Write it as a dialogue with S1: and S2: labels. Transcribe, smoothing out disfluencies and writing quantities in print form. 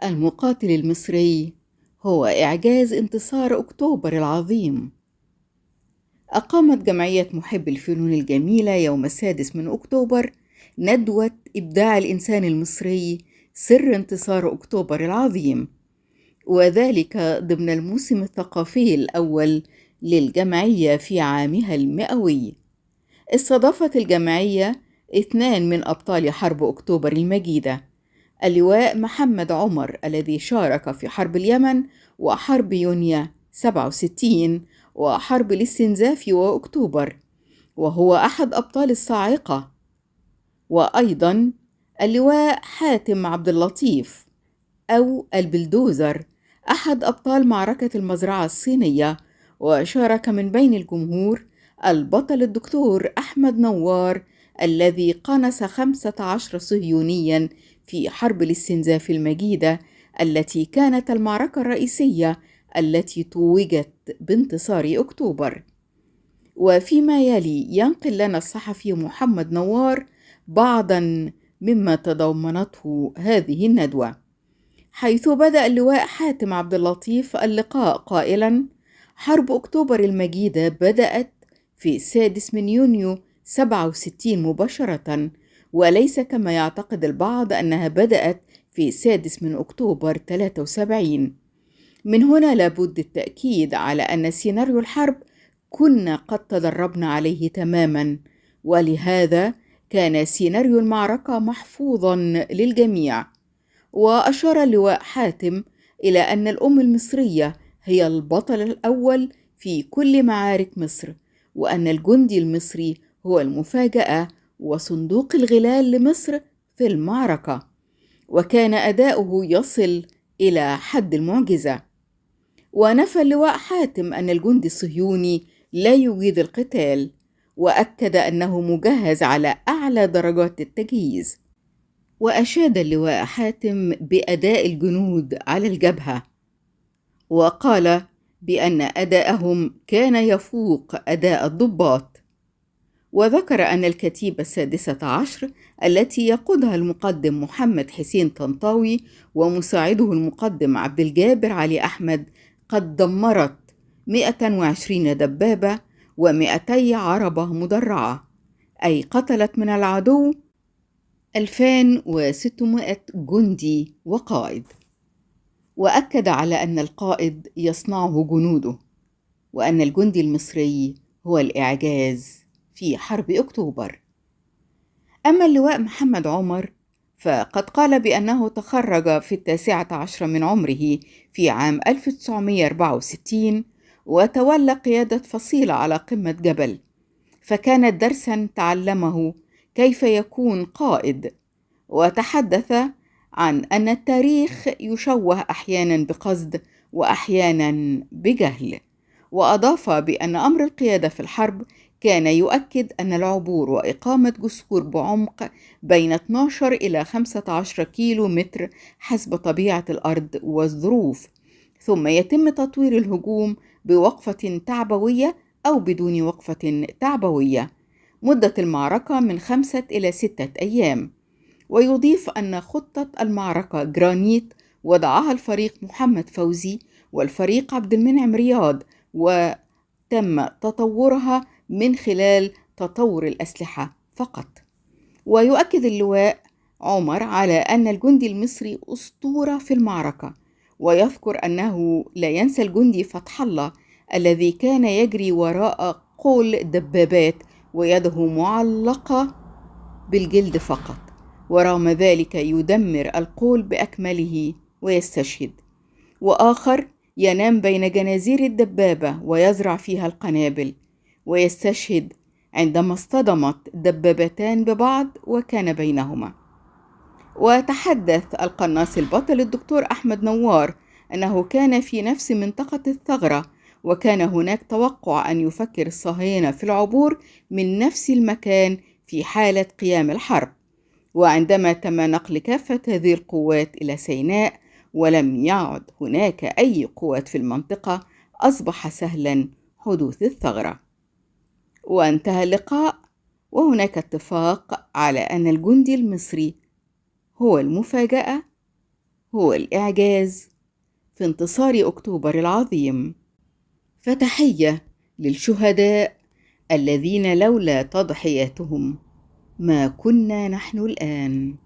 S1: المقاتل المصري هو إعجاز انتصار أكتوبر العظيم. أقامت جمعية محب الفنون الجميلة يوم 6 أكتوبر ندوة إبداع الإنسان المصري سر انتصار أكتوبر العظيم، وذلك ضمن الموسم الثقافي الأول للجمعية في عامها المئوي. استضافت الجمعية 2 من أبطال حرب أكتوبر المجيدة: اللواء محمد عمر الذي شارك في حرب اليمن وحرب يونيو 67 وحرب الاستنزاف وأكتوبر، وهو أحد أبطال الصاعقة، وأيضا اللواء حاتم عبد اللطيف أو البلدوزر أحد أبطال معركة المزرعة الصينية، وشارك من بين الجمهور البطل الدكتور أحمد نوار الذي قنص 15 صهيونيا في حرب الاستنزاف المجيدة التي كانت المعركة الرئيسية التي توجت بانتصار أكتوبر. وفيما يلي ينقل لنا الصحفي محمد نوار بعضا مما تضمنته هذه الندوة، حيث بدأ اللواء حاتم عبد اللطيف اللقاء قائلا: حرب أكتوبر المجيدة بدأت في 6 يونيو 67 مباشرة، وليس كما يعتقد البعض أنها بدأت في 6 أكتوبر 73. من هنا لابد التأكيد على أن سيناريو الحرب كنا قد تدربنا عليه تماما، ولهذا كان سيناريو المعركة محفوظا للجميع. وأشار اللواء حاتم إلى أن الأم المصرية هي البطل الأول في كل معارك مصر، وأن الجندي المصري هو المفاجأة وصندوق الغلال لمصر في المعركة، وكان أداؤه يصل إلى حد المعجزة. ونفى اللواء حاتم أن الجندي الصهيوني لا يجيد القتال، وأكد أنه مجهز على أعلى درجات التجهيز. وأشاد اللواء حاتم بأداء الجنود على الجبهة، وقال بأن أداءهم كان يفوق أداء الضباط. وذكر أن الكتيبة 16 التي يقودها المقدم محمد حسين طنطاوي ومساعده المقدم عبد الجابر علي أحمد قد دمرت 120 دبابة و200 عربة مدرعة، أي قتلت من العدو 2600 جندي وقائد. وأكد على أن القائد يصنعه جنوده، وأن الجندي المصري هو الإعجاز في حرب أكتوبر. أما اللواء محمد عمر فقد قال بأنه تخرج في 19 من عمره في عام 1964، وتولى قيادة فصيلة على قمة جبل، فكانت درسا تعلمه كيف يكون قائد. وتحدث عن أن التاريخ يشوه أحيانا بقصد وأحيانا بجهل، وأضاف بأن أمر القيادة في الحرب كان يؤكد أن العبور وإقامة جسور بعمق بين 12 إلى 15 كيلو متر حسب طبيعة الأرض والظروف، ثم يتم تطوير الهجوم بوقفة تعبوية أو بدون وقفة تعبوية. مدة المعركة من 5 إلى 6 أيام. ويضيف أن خطة المعركة جرانيت وضعها الفريق محمد فوزي والفريق عبد المنعم رياض، وتم تطورها من خلال تطور الأسلحة فقط. ويؤكد اللواء عمر على أن الجندي المصري أسطورة في المعركة، ويذكر أنه لا ينسى الجندي فتح الله الذي كان يجري وراء قول دبابات ويده معلقة بالجلد فقط، ورغم ذلك يدمر القول بأكمله ويستشهد. وآخر ينام بين جنازير الدبابة ويزرع فيها القنابل ويستشهد عندما اصطدمت دبابتان ببعض وكان بينهما. وتحدث القناص البطل الدكتور أحمد نوار أنه كان في نفس منطقة الثغرة، وكان هناك توقع أن يفكر الصهاينة في العبور من نفس المكان في حالة قيام الحرب. وعندما تم نقل كافة هذه القوات إلى سيناء ولم يعد هناك أي قوات في المنطقة، أصبح سهلا حدوث الثغرة. وانتهى اللقاء وهناك اتفاق على أن الجندي المصري هو المفاجأة هو الإعجاز في انتصار أكتوبر العظيم. فتحية للشهداء الذين لولا تضحياتهم ما كنا نحن الآن.